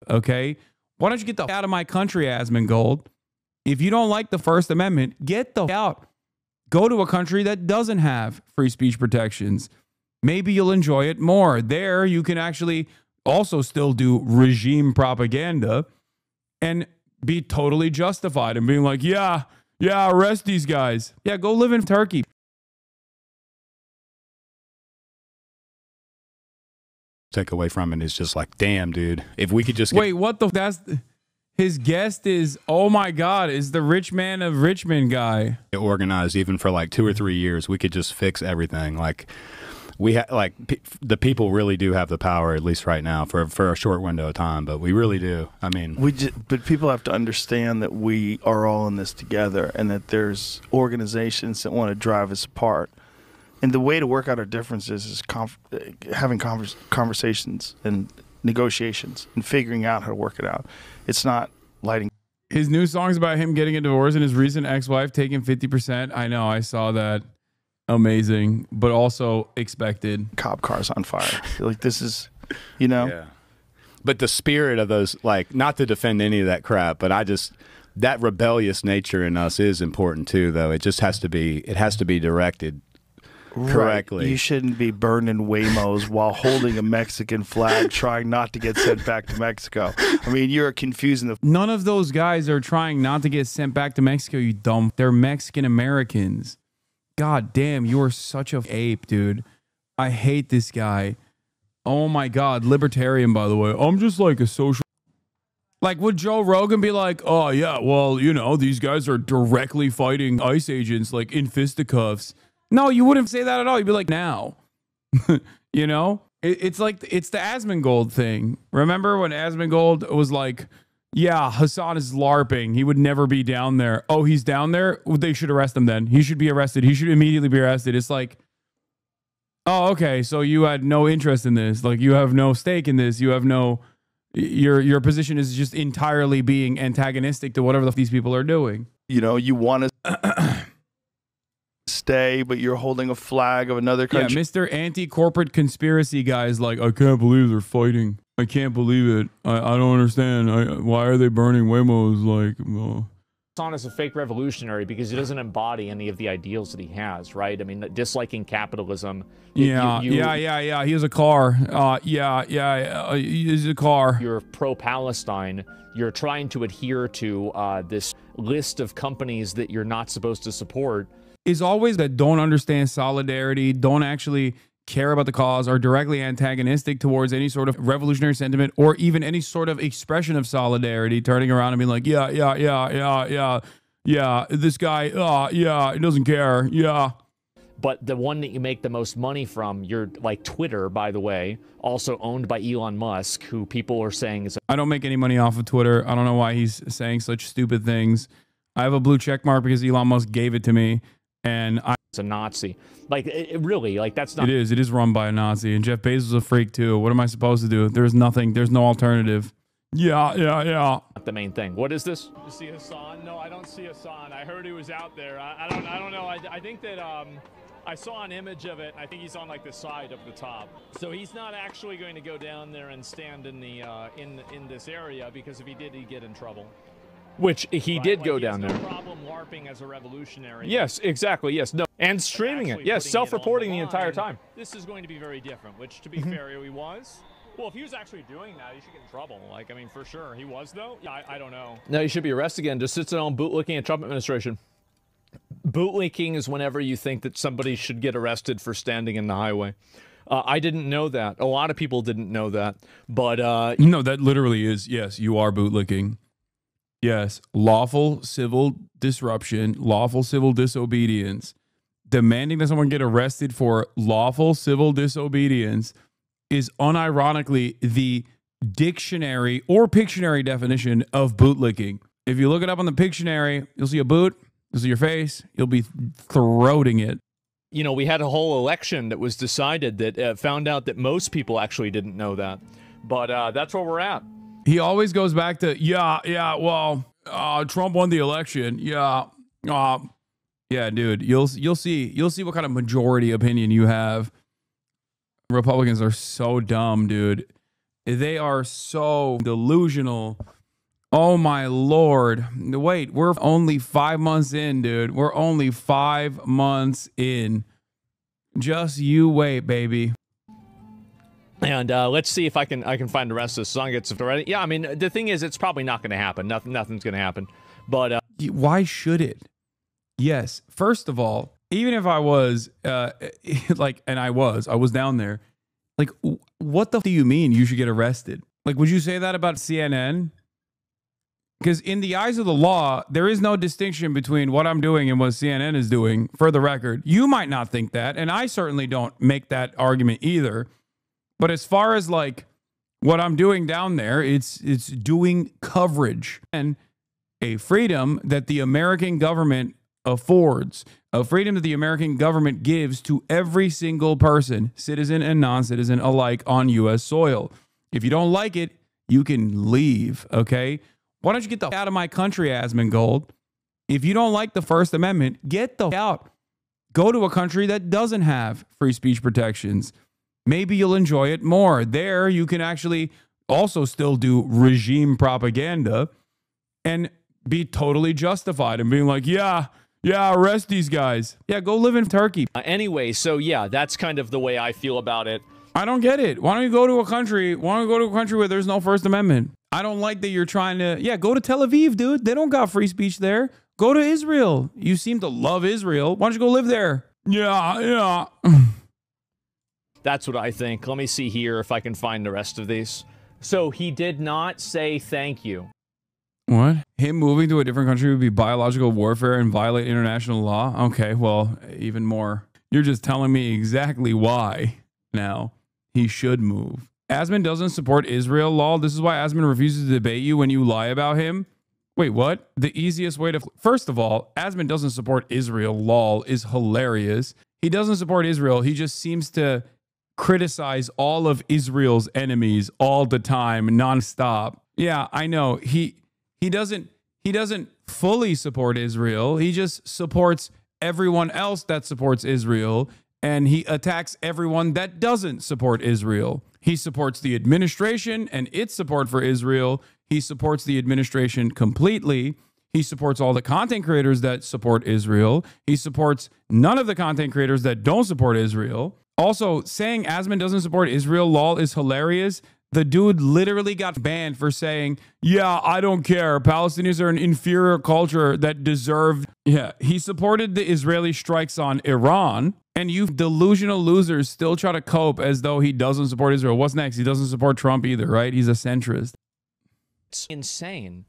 okay? Why don't you get the out of my country, Asmongold? If you don't like the First Amendment, get the out. Go to a country that doesn't have free speech protections. Maybe you'll enjoy it more. There, you can actually also still do regime propaganda and be totally justified and being like, yeah, arrest these guys. Yeah, go live in Turkey. Take away from it is just like, damn, dude. If we could just wait, what the? That's his guest is. Oh my God, is the rich man of Richmond guy organized even for like 2 or 3 years? We could just fix everything. Like the people really do have the power, at least right now, for a short window of time. But we really do. I mean, but people have to understand that we are all in this together, and that there's organizations that want to drive us apart. And the way to work out our differences is having conversations and negotiations and figuring out how to work it out. It's not lighting. His new song's about him getting a divorce and his recent ex-wife taking 50%. I know, I saw that. Amazing, but also expected. Cop cars on fire. Like, this is, you know. Yeah. But the spirit of those, like, not to defend any of that crap, but that rebellious nature in us is important too, though. It just has to be directed correctly. Right. You shouldn't be burning Waymos while holding a Mexican flag, trying not to get sent back to Mexico. I mean, you're confusing the. None of those guys are trying not to get sent back to Mexico, you dumb. They're Mexican Americans. God damn, you are such a ape, dude. I hate this guy. Oh my God, libertarian, by the way. I'm just like a social. Like, would Joe Rogan be like, oh yeah, well, you know, these guys are directly fighting ICE agents, like in fisticuffs? No, you wouldn't say that at all. You'd be like, now. You know? It's like, it's the Asmongold thing. Remember when Asmongold was like, yeah, Hasan is LARPing. He would never be down there. Oh, he's down there? They should arrest him then. He should be arrested. He should immediately be arrested. It's like, oh, okay, so you had no interest in this. Like, you have no stake in this. You have no... Your position is just entirely being antagonistic to whatever these people are doing. You know, you want to stay, but you're holding a flag of another country. Yeah, Mr. Anti-Corporate Conspiracy guy is like, I can't believe they're fighting. I can't believe it. I don't understand. Why are they burning Waymos? Like, Hasan is a fake revolutionary because he doesn't embody any of the ideals that he has, right? I mean, disliking capitalism. Yeah. He has a car. He has a car. You're pro-Palestine. You're trying to adhere to this list of companies that you're not supposed to support. Is always that don't understand solidarity, don't actually care about the cause, are directly antagonistic towards any sort of revolutionary sentiment or even any sort of expression of solidarity, turning around and being like, yeah, this guy, he doesn't care, yeah. But the one that you make the most money from, you're like Twitter, by the way, also owned by Elon Musk, who people are saying is... I don't make any money off of Twitter. I don't know why he's saying such stupid things. I have a blue check mark because Elon Musk gave it to me. And it's a Nazi. Like, it really, like, that's not... It is run by a Nazi. And Jeff Bezos is a freak, too. What am I supposed to do? There's nothing. There's no alternative. Yeah. Not the main thing. What is this? You see Hasan? No, I don't see Hasan. I heard he was out there. I don't know. I think that I saw an image of it. I think he's on, like, the side up the top. So he's not actually going to go down there and stand in the in this area, because if he did, he'd get in trouble. Which he did go down there. No problem LARPing as a revolutionary. Yes, exactly. Yes, no, and streaming it. Yes, self-reporting the entire time. This is going to be very different. Which, to be fair, he was. Well, if he was actually doing that, he should get in trouble. Like, I mean, for sure, he was though. Yeah, I don't know. No, he should be arrested again. Just sits on bootlicking at Trump administration. Bootlicking is whenever you think that somebody should get arrested for standing in the highway. I didn't know that. A lot of people didn't know that. But no, that literally is, yes, you are bootlicking. Yes, lawful civil disruption, lawful civil disobedience. Demanding that someone get arrested for lawful civil disobedience is unironically the dictionary or Pictionary definition of bootlicking. If you look it up on the Pictionary, you'll see a boot, you'll see your face, you'll be throating it. You know, we had a whole election that was decided that found out that most people actually didn't know that. But that's where we're at. He always goes back to, well, Trump won the election. Yeah, dude, you'll see what kind of majority opinion you have. Republicans are so dumb, dude. They are so delusional. Oh my Lord. Wait, we're only 5 months in, dude. We're only 5 months in. Just you wait, baby. And let's see if I can find the rest of the song. It's ready. Yeah, I mean, the thing is, it's probably not going to happen. Nothing's going to happen. But why should it? Yes. First of all, even if I was like, and I was down there. Like, what the f do you mean you should get arrested? Like, would you say that about CNN? Because in the eyes of the law, there is no distinction between what I'm doing and what CNN is doing, for the record. You might not think that, and I certainly don't make that argument either. But as far as like what I'm doing down there, it's doing coverage and a freedom that the American government affords, a freedom that the American government gives to every single person, citizen and non-citizen alike, on U.S. soil. If you don't like it, you can leave, okay? Why don't you get the out of my country, Asmongold? If you don't like the First Amendment, get the out. Go to a country that doesn't have free speech protections. Maybe you'll enjoy it more. There, you can actually also still do regime propaganda and be totally justified and being like, yeah, arrest these guys. Yeah, go live in Turkey. Anyway, so yeah, that's kind of the way I feel about it. I don't get it. Why don't you go to a country? Why don't you go to a country where there's no First Amendment? I don't like that you're trying to, go to Tel Aviv, dude. They don't got free speech there. Go to Israel. You seem to love Israel. Why don't you go live there? Yeah. That's what I think. Let me see here if I can find the rest of these. So he did not say thank you. What? Him moving to a different country would be biological warfare and violate international law? Okay, well, even more. You're just telling me exactly why now he should move. Asmon doesn't support Israel, lol. This is why Asmon refuses to debate you when you lie about him. Wait, what? The easiest way to... First of all, Asmon doesn't support Israel, lol, is hilarious. He doesn't support Israel. He just seems to criticize all of Israel's enemies all the time, nonstop. Yeah, I know. He doesn't fully support Israel. He just supports everyone else that supports Israel, and he attacks everyone that doesn't support Israel. He supports the administration and its support for Israel. He supports the administration completely. He supports all the content creators that support Israel. He supports none of the content creators that don't support Israel. Also, saying Asmon doesn't support Israel, lol, is hilarious. The dude literally got banned for saying, yeah, I don't care. Palestinians are an inferior culture that deserve... Yeah, he supported the Israeli strikes on Iran, and you delusional losers still try to cope as though he doesn't support Israel. What's next? He doesn't support Trump either, right? He's a centrist. It's insane.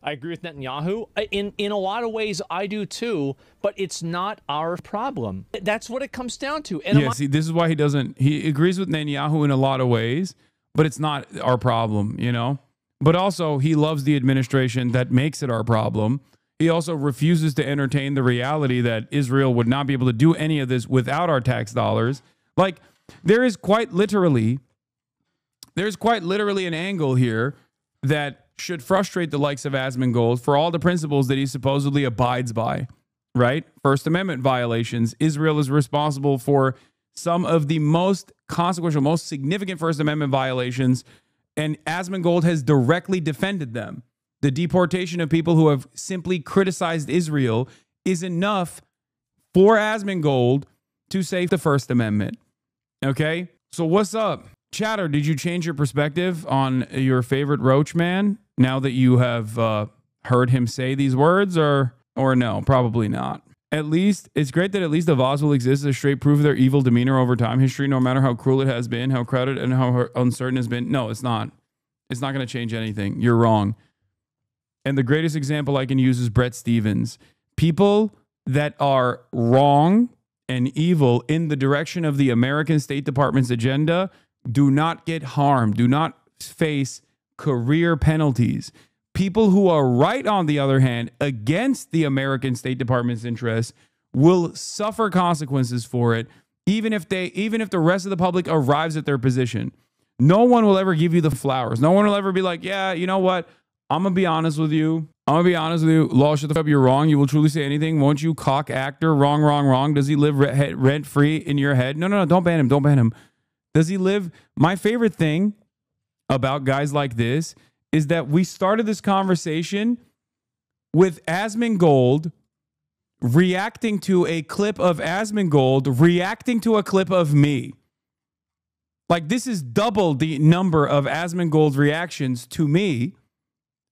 I agree with Netanyahu. In a lot of ways, I do too, but it's not our problem. That's what it comes down to. And yeah, see, this is why he agrees with Netanyahu in a lot of ways, but it's not our problem, you know? But also, he loves the administration that makes it our problem. He also refuses to entertain the reality that Israel would not be able to do any of this without our tax dollars. Like, there's quite literally an angle here that should frustrate the likes of Asmongold for all the principles that he supposedly abides by, right? First Amendment violations. Israel is responsible for some of the most consequential, most significant First Amendment violations, and Asmongold has directly defended them. The deportation of people who have simply criticized Israel is enough for Asmongold to save the First Amendment. Okay? So what's up? Chatter, did you change your perspective on your favorite Roach man now that you have heard him say these words, or no? Probably not. At least, it's great that at least the Vaz will exist as straight proof of their evil demeanor over time. History, no matter how cruel it has been, how crowded and how uncertain it's been. No, it's not. It's not going to change anything. You're wrong. And the greatest example I can use is Brett Stevens. People that are wrong and evil in the direction of the American State Department's agenda do not get harmed, do not face career penalties. People who are right, on the other hand, against the American State Department's interests will suffer consequences for it, even if the rest of the public arrives at their position. No one will ever give you the flowers. No one will ever be like, yeah, you know what? I'm going to be honest with you. Law, shut the fuck up. You're wrong. You will truly say anything. Won't you, cock actor? Wrong. Does he live rent-free in your head? No. Don't ban him. Does he live? My favorite thing about guys like this is that we started this conversation with Asmongold reacting to a clip of Asmongold reacting to a clip of me. Like, this is double the number of Asmongold reactions to me,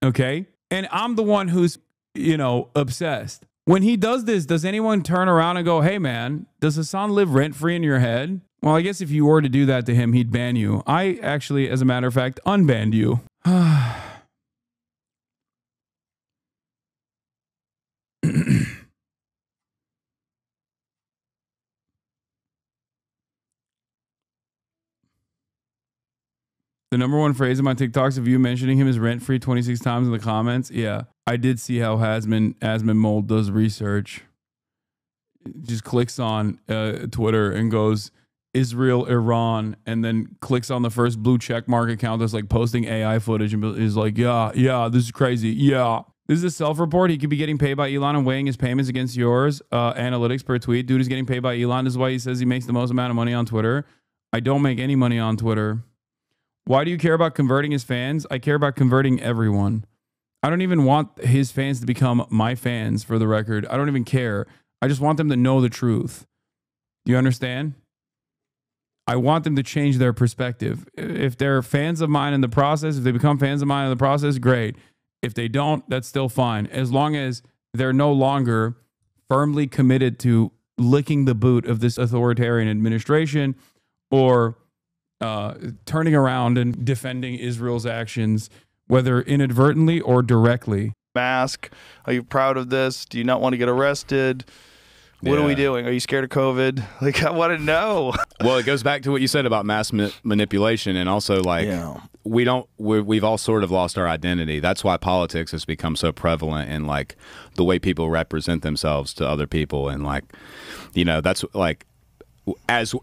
okay? And I'm the one who's, obsessed. When he does this, does anyone turn around and go, hey, man, does Hasan live rent-free in your head? Well, I guess if you were to do that to him, he'd ban you. I actually, as a matter of fact, unbanned you. The number one phrase in my TikToks of you mentioning him is rent-free 26 times in the comments. Yeah, I did see how Asmongold does research. Just clicks on Twitter and goes, Israel, Iran, and then clicks on the first blue check mark account that's like posting AI footage and is like, yeah, this is crazy. Yeah. This is a self-report. He could be getting paid by Elon and weighing his payments against yours. Analytics per tweet. Dude is getting paid by Elon. This is why he says he makes the most amount of money on Twitter. I don't make any money on Twitter. Why do you care about converting his fans? I care about converting everyone. I don't even want his fans to become my fans, for the record. I don't even care. I just want them to know the truth. Do you understand? I want them to change their perspective. If they're fans of mine in the process, if they become fans of mine in the process, great. If they don't, that's still fine. As long as they're no longer firmly committed to licking the boot of this authoritarian administration or turning around and defending Israel's actions, whether inadvertently or directly. Mask. Are you proud of this? Do you not want to get arrested? What are we doing? Are you scared of COVID? Like, I want to know. Well, it goes back to what you said about mass manipulation, and also like we've all sort of lost our identity. That's why politics has become so prevalent in like the way people represent themselves to other people, and like, that's like as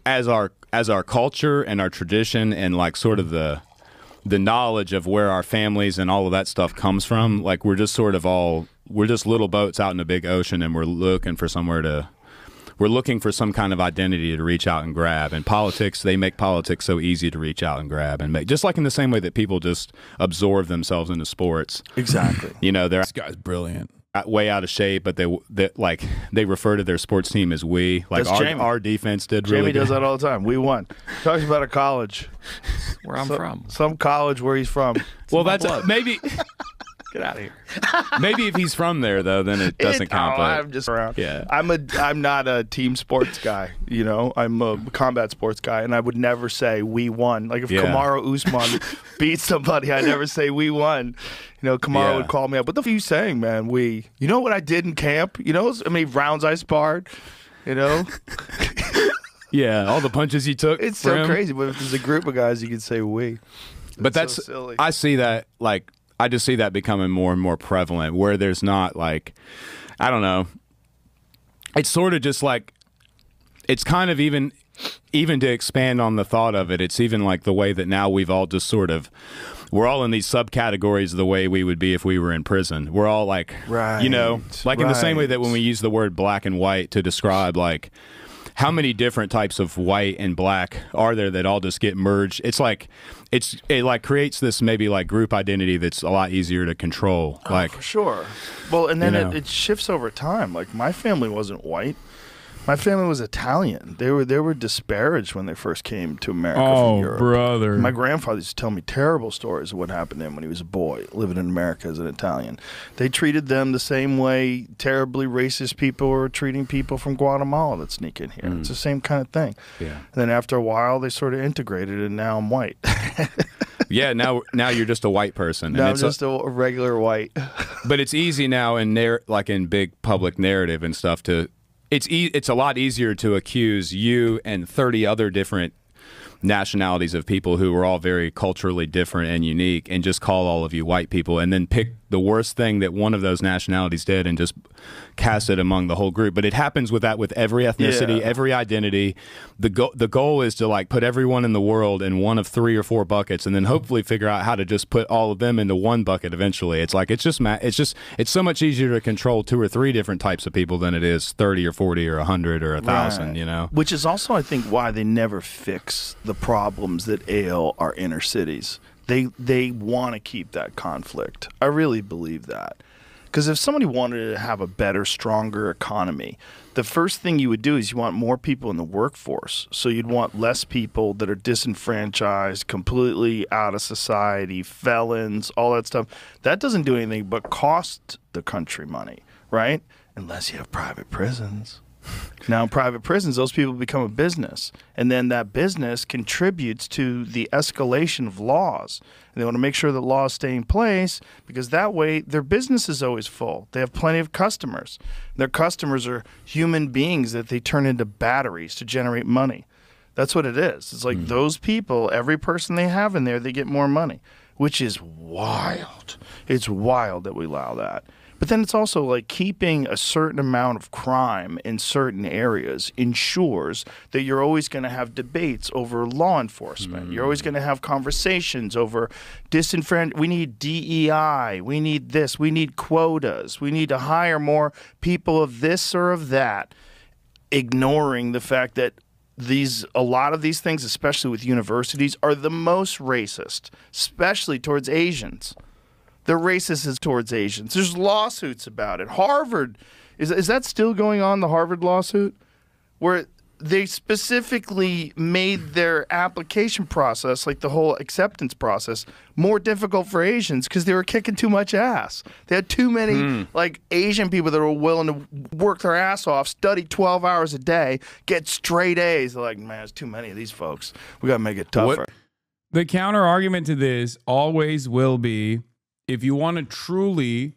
our culture and our tradition and like sort of the knowledge of where our families and all of that stuff comes from. Like, we're just sort of we're just little boats out in a big ocean, and we're looking for some kind of identity to reach out and grab. And politics, they make politics so easy to reach out and grab and make, just like in the same way that people just absorb themselves into sports. Exactly. This guy's brilliant. Way out of shape, but they refer to their sports team as we. Like our defense did really Jamie good. does that all the time. We won. Talks about a college. Where I'm from. Some college where he's from. Well, that's maybe. Get out of here. Maybe if he's from there, though, then it doesn't count. But I'm just around. Yeah. I'm not a team sports guy. I'm a combat sports guy, and I would never say we won. Like if Kamaru Usman beats somebody, I never say we won. Kamaru would call me up. What the f are you saying, man? We. You know what I did in camp? How many rounds I sparred? Yeah, all the punches he took. It's so crazy. But if there's a group of guys, you can say we. But that's so silly. I see that I just see that becoming more and more prevalent, where there's not like, I don't know. It's sort of just like, it's kind of even to expand on the thought of it. It's even like the way that now we've all just sort of, we're all in these subcategories the way we would be if we were in prison. We're all like, right, in the same way that when we use the word black and white to describe like, how many different types of white and black are there that all just get merged? It's like it creates this maybe like group identity that's a lot easier to control. Like, for sure. Well, and then it shifts over time. Like, my family wasn't white. My family was Italian. They were disparaged when they first came to America from Europe. Oh, brother. My grandfather used to tell me terrible stories of what happened to him when he was a boy living in America as an Italian. They treated them the same way terribly racist people were treating people from Guatemala that sneak in here. It's the same kind of thing. Yeah. And then after a while, they sort of integrated, and now I'm white. Yeah, now you're just a white person. Now I'm just a regular white. But it's easy now in big public narrative and stuff to. It's a lot easier to accuse you and 30 other different nationalities of people who are all very culturally different and unique, and just call all of you white people, and then pick the worst thing that one of those nationalities did and just cast it among the whole group. But it happens with every ethnicity, every identity. The goal is to like put everyone in the world in one of 3 or 4 buckets, and then hopefully figure out how to just put all of them into one bucket eventually. It's like it's so much easier to control 2 or 3 different types of people than it is 30 or 40 or 100 or 1,000. Which is also, I think, why they never fix the problems that ail our inner cities. They want to keep that conflict. I really believe that. Because if somebody wanted to have a better, stronger economy, the first thing you would do is you want more people in the workforce. So you'd want less people that are disenfranchised, completely out of society, felons, all that stuff. That doesn't do anything but cost the country money, right? Unless you have private prisons. Now, in private prisons, those people become a business, and then that business contributes to the escalation of laws. And they want to make sure that laws stay in place because that way their business is always full. They have plenty of customers. Their customers are human beings that they turn into batteries to generate money. That's what it is. It's like those people, every person they have in there, they get more money, which is wild. It's wild that we allow that. But then it's also like keeping a certain amount of crime in certain areas ensures that you're always going to have debates over law enforcement. You're always going to have conversations over we need DEI, we need this, we need quotas, we need to hire more people of this or of that, ignoring the fact that a lot of these things, especially with universities, are the most racist, especially towards Asians. They're racist towards Asians. There's lawsuits about it. Harvard, is that still going on, the Harvard lawsuit? Where they specifically made their application process, like the whole acceptance process, more difficult for Asians because they were kicking too much ass. They had too many like Asian people that were willing to work their ass off, study 12 hours a day, get straight A's. They're like, man, there's too many of these folks. We got to make it tougher. The counter argument to this always will be, if you want to truly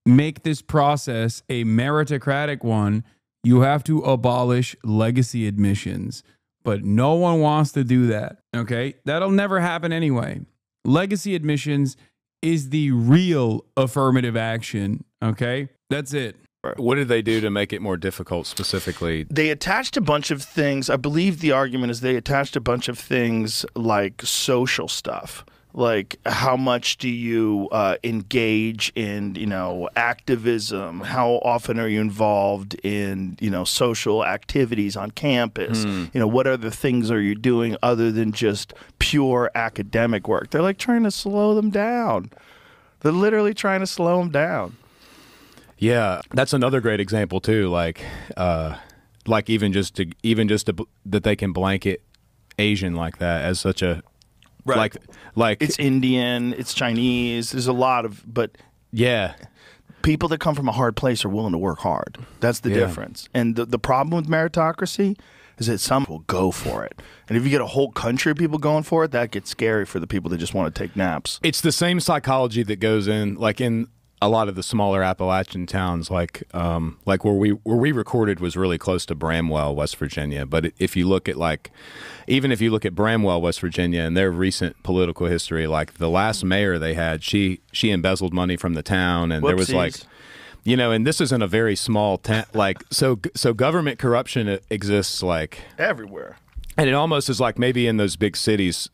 make this process a meritocratic one, you have to abolish legacy admissions. But no one wants to do that, okay? That'll never happen anyway. Legacy admissions is the real affirmative action, okay? That's it. What did they do to make it more difficult specifically? They attached a bunch of things. I believe the argument is they attached a bunch of things like social stuff. Like, how much do you engage in, activism? How often are you involved in, social activities on campus? What other things are you doing other than just pure academic work? They're like trying to slow them down. They're literally trying to slow them down. Yeah, that's another great example too. Like even just that they can blanket Asian like that as such a. Right. Like it's Indian, it's Chinese. There's a lot of, but yeah, people that come from a hard place are willing to work hard. That's the difference. And the problem with meritocracy is that some will go for it. And if you get a whole country of people going for it, that gets scary for the people that just want to take naps. It's the same psychology that goes in, like in a lot of the smaller Appalachian towns, like where we recorded was really close to Bramwell, West Virginia. But if you look at even if you look at Bramwell, West Virginia, and their recent political history, like the last mayor they had, she embezzled money from the town, and there was like, and this isn't a very small town, so government corruption exists like everywhere, and it almost is like maybe in those big cities.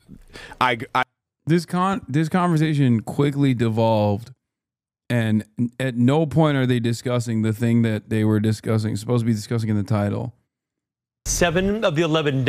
This conversation quickly devolved. And at no point are they discussing the thing that they were supposed to be discussing in the title. 7 of the 11